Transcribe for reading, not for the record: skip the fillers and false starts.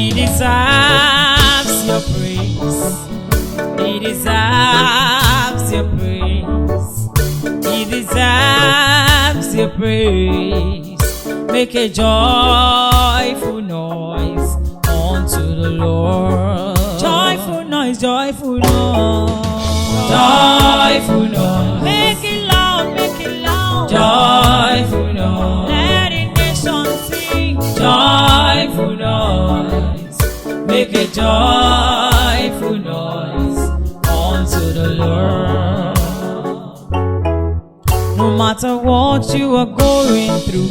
He deserves your praise. He deserves your praise. He deserves your praise. Make a joyful noise unto the Lord. Joyful noise, joyful noise. Joyful noise. Make it loud, make it loud. Joyful noise. Let the nation sing. Joyful noise. Make a joyful noise unto the Lord. No matter what you are going through,